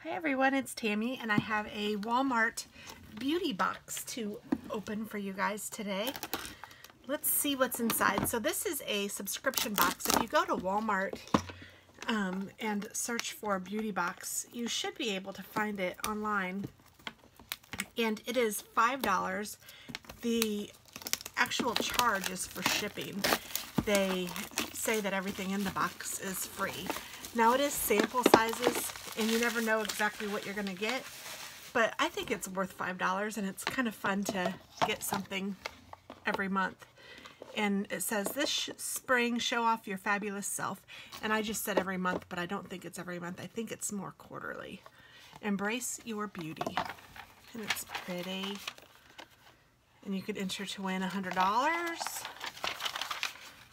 Hi everyone, it's Tammy and I have a Walmart beauty box to open for you guys today. Let's see what's inside. So this is a subscription box. If you go to Walmart and search for beauty box, you should be able to find it online. And it is $5. The actual charge is for shipping. They say that everything in the box is free. Now it is sample sizes and you never know exactly what you're going to get, but I think it's worth $5 and it's kind of fun to get something every month. And it says, this spring, show off your fabulous self. And I just said every month, but I don't think it's every month. I think it's more quarterly. Embrace your beauty. And it's pretty. And you could enter to win $100.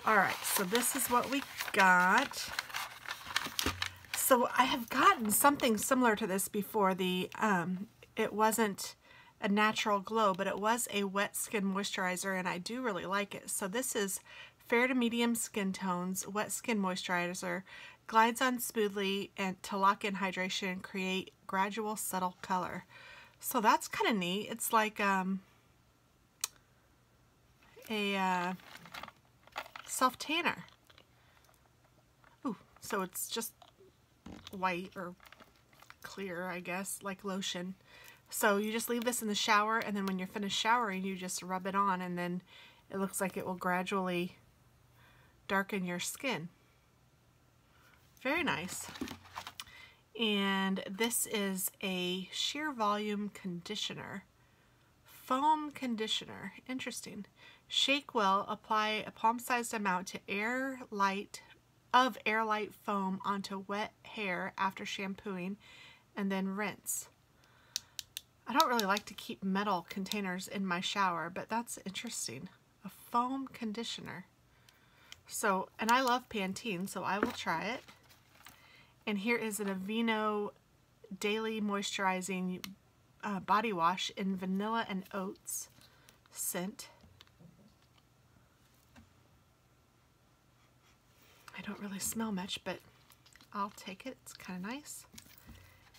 All right, so this is what we got. So I have gotten something similar to this before. It wasn't a natural glow, but it was a wet skin moisturizer, and I do really like it. So this is fair to medium skin tones, wet skin moisturizer, glides on smoothly and to lock in hydration and create gradual subtle color. So that's kind of neat. It's like a self tanner. Ooh, so it's just white or clear, I guess, like lotion. So you just leave this in the shower, and then when you're finished showering, you just rub it on, and then it looks like it will gradually darken your skin. Very nice. And this is a sheer volume conditioner. Foam conditioner. Interesting. Shake well, apply a palm-sized amount to airlight foam onto wet hair after shampooing, and then rinse. I don't really like to keep metal containers in my shower, but that's interesting. A foam conditioner. So, and I love Pantene, so I will try it. And here is an Aveeno Daily Moisturizing Body Wash in Vanilla and Oats scent. I don't really smell much, but I'll take it. It's kind of nice.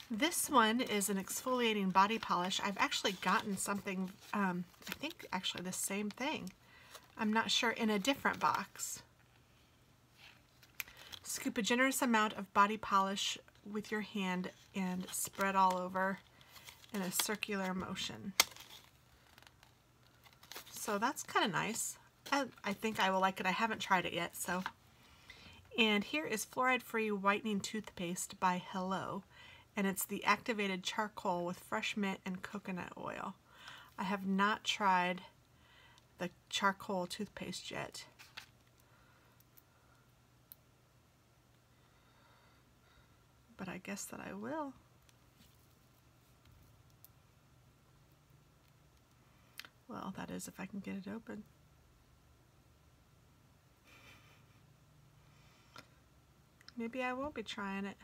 This one is an exfoliating body polish. I've actually gotten something, I think actually the same thing. I'm not sure, in a different box. Scoop a generous amount of body polish with your hand and spread all over in a circular motion. So that's kind of nice. I think I will like it. I haven't tried it yet, so. And here is fluoride-free whitening toothpaste by Hello, and it's the activated charcoal with fresh mint and coconut oil. I have not tried the charcoal toothpaste yet. But I guess that I will. Well, that is if I can get it open. Maybe I won't be trying it.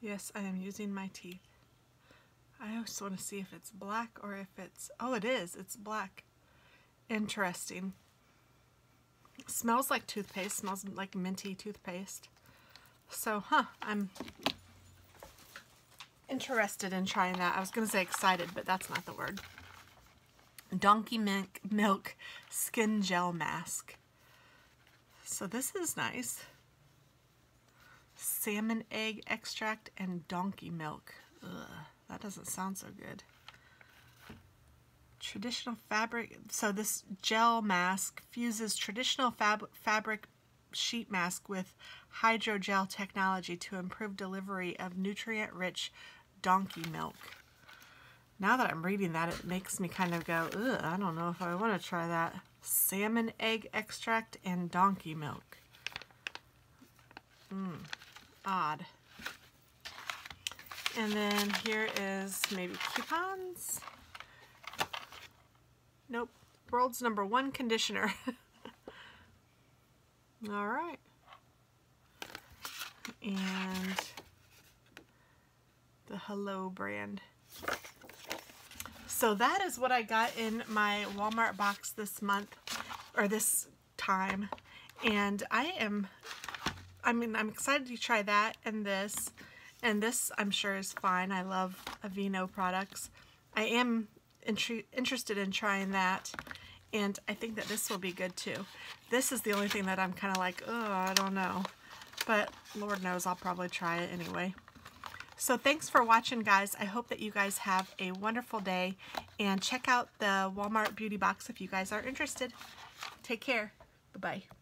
Yes, I am using my teeth. I also want to see if it's black or if it's... Oh, it is. It's black. Interesting. It smells like toothpaste. Smells like minty toothpaste. So, I'm interested in trying that. I was going to say excited, but that's not the word. Donkey Milk Skin Gel Mask. So this is nice. Salmon egg extract and donkey milk. Ugh, that doesn't sound so good. Traditional fabric. So this gel mask fuses traditional fabric sheet mask with hydrogel technology to improve delivery of nutrient-rich donkey milk. Now that I'm reading that, it makes me kind of go, ugh, I don't know if I want to try that. Salmon egg extract and donkey milk. Odd. And then here is maybe coupons. Nope. World's #1 conditioner. All right. And Hello brand. So that is what I got in my Walmart box this month, or this time. And I'm excited to try that and this. And this I'm sure is fine. I love Aveeno products. I am interested in trying that. And I think that this will be good too. This is the only thing that I'm kind of like, oh, I don't know. But Lord knows I'll probably try it anyway. So thanks for watching, guys. I hope that you guys have a wonderful day. And check out the Walmart beauty box if you guys are interested. Take care. Bye-bye.